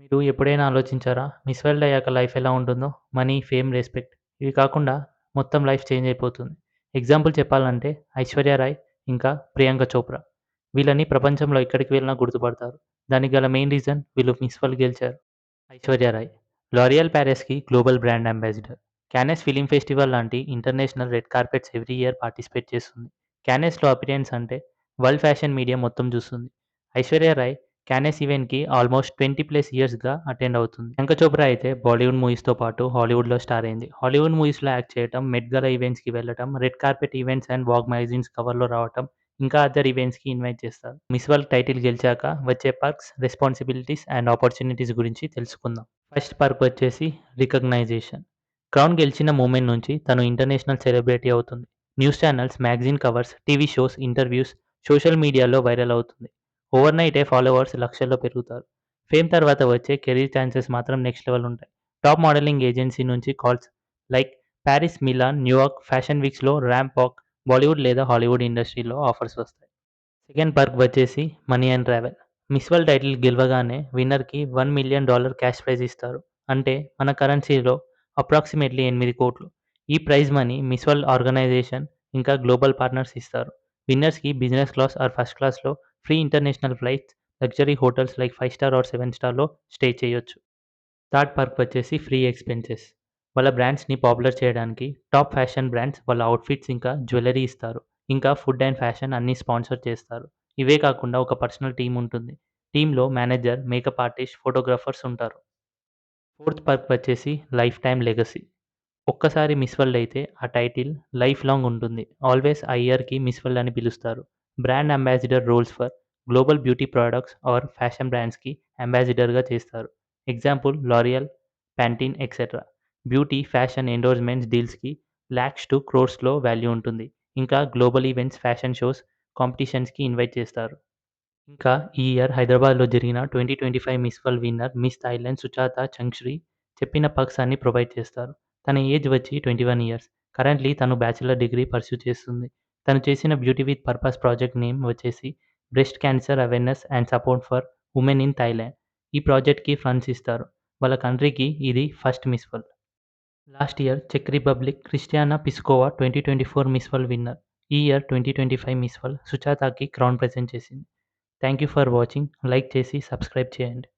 మీరు ఎప్పుడైనా ఆలోచించారా? మిస్ వరల్డ్ అయ్యాక లైఫ్ ఎలా ఉంటుందో? మనీ, ఫేమ్, రెస్పెక్ట్ ఇవి కాకుండా మొత్తం లైఫ్ చేంజ్ అయిపోతుంది. ఎగ్జాంపుల్ చెప్పాలంటే ఐశ్వర్య రాయ్, ఇంకా ప్రియాంక చోప్రా. వీళ్ళని ప్రపంచంలో ఎక్కడికి వెళ్ళినా గుర్తుపడతారు. దానికి గల మెయిన్ రీజన్ వీళ్ళు మిస్ వరల్డ్ గెలిచారు. ఐశ్వర్య రాయ్ లారియల్ ప్యారిస్‌కి global brand ambassador. Cannes film festival లాంటి international red carpets every year participate చేస్తుంది. కాన్నేస్‌లో అపియరెన్స్ అంటే వరల్డ్ ఫ్యాషన్ మీడియా మొత్తం చూస్తుంది. ఐశ్వర్య రాయ్ కాన్నేస్ ఈవెంట్‌కి ఆల్మోస్ట్ 20+ ఇయర్స్‌గా అటెండ్ అవుతుంది. ప్రియాంక చోప్రా అయితే బాలీవుడ్ మూవీస్‌తో పాటు హాలీవుడ్‌లో స్టార్ అయింది. హాలీవుడ్ మూవీస్‌లో యాక్ట్ చేయటం, మెట్ గలా ఈవెంట్స్‌కి వెళ్ళటం, red carpet events and Vogue magazines కవర్‌లో రావటం, ఇంకా అదర్ ఈవెంట్స్‌కి ఇన్వైట్ చేస్తారు. మిస్ వరల్డ్ టైటిల్ గెలిచాక వచ్చే పర్క్స్, రెస్పాన్సిబిలిటీస్ అండ్ ఆపర్చునిటీస్ గురించి తెలుసుకుందాం. ఫస్ట్ పర్క్ వచ్చేసి రికగ్నైజేషన్. క్రౌన్ గెలిచిన మూమెంట్ నుంచి తను ఇంటర్నేషనల్ సెలబ్రిటీ అవుతుంది. News channels, magazine covers, TV shows, interviews, social మీడియాలో వైరల్ అవుతుంది. ఓవర్‌నైటే ఫాలోవర్స్ లక్షల్లో పెరుగుతారు. ఫేమ్ తర్వాత వచ్చే కెరీర్ ఛాన్సెస్ మాత్రం నెక్స్ట్ లెవెల్ ఉంటాయి. టాప్ మోడలింగ్ ఏజెన్సీ నుంచి calls like Paris, Milan, New York fashion వీక్స్‌లో ర్యాంప్ వాక్, బాలీవుడ్ లేదా హాలీవుడ్ ఇండస్ట్రీలో ఆఫర్స్ వస్తాయి. సెకండ్ పర్క్ వచ్చేసి money and travel. Miss World title గెలవగానే విన్నర్‌కి $1,000,000 క్యాష్ ప్రైజ్ ఇస్తారు. అంటే మన కరెన్సీలో అప్రాక్సిమేట్లీ 8,00,00,000. ఈ prize money Miss World organisation ఇంకా గ్లోబల్ పార్ట్నర్స్ ఇస్తారు. విన్నర్స్‌కి బిజినెస్ క్లాస్ ఆర్ ఫస్ట్ క్లాస్‌లో free international flights, luxury hotels like 5 star or 7 స్టార్‌లో స్టే చేయొచ్చు. థర్డ్ పర్క్ వచ్చేసి ఫ్రీ ఎక్స్‌పెన్సెస్. వాళ్ళ బ్రాండ్స్‌ని పాపులర్ చేయడానికి టాప్ ఫ్యాషన్ బ్రాండ్స్ వాళ్ళ అవుట్‌ఫిట్స్ ఇంకా జ్యువెల్లరీ ఇస్తారు. ఇంకా ఫుడ్ అండ్ ఫ్యాషన్ అన్నీ స్పాన్సర్ చేస్తారు. ఇవే కాకుండా ఒక పర్సనల్ టీమ్ ఉంటుంది. టీమ్‌లో మేనేజర్, మేకప్ ఆర్టిస్ట్, ఫోటోగ్రాఫర్స్ ఉంటారు. ఫోర్త్ పర్క్ వచ్చేసి లైఫ్ టైమ్ లెగసీ. ఒక్కసారి మిస్ వరల్డ్ అయితే ఆ టైటిల్ లైఫ్ లాంగ్ ఉంటుంది. ఆల్వేస్ ఆ ఇయర్‌కి మిస్ వరల్డ్ అని పిలుస్తారు. Brand ambassador roles for global beauty products or fashion బ్రాండ్స్‌కి అంబాసిడర్‌గా చేస్తారు. Example L'Oreal, Pantene etcetera. Beauty, fashion endorsements డీల్స్‌కి lakhs to క్రోర్స్‌లో వాల్యూ ఉంటుంది. ఇంకా గ్లోబల్ ఈవెంట్స్, ఫ్యాషన్ షోస్, కాంపిటీషన్స్‌కి ఇన్వైట్ చేస్తారు. ఇంకా ఈ ఇయర్ హైదరాబాద్‌లో జరిగిన 2025 miss world winner miss Thailand Suchata Chuangsri చెప్పిన పర్క్స్ అన్నీ ప్రొవైడ్ చేస్తారు. తన ఏజ్ వచ్చి 21 ఇయర్స్. కరెంట్‌లీ తను బ్యాచిలర్ డిగ్రీ పర్స్యూ చేస్తుంది. తను చేసిన beauty with purpose project name వచ్చేసి breast cancer awareness and support for women in Thailand. ఈ ప్రాజెక్ట్‌కి ఫండ్స్ ఇస్తారు. వాళ్ళ కంట్రీకి ఇది first miss world. Last year చెక్ Republic Krystyna Pyszkova 2024 miss world winner. ఈ ఇయర్ 2025 మిస్ వరల్డ్ సుచాతకి క్రౌన్ ప్రెజెంట్ చేసింది. Thank you for watching. Like చేసి సబ్స్క్రైబ్ చేయండి.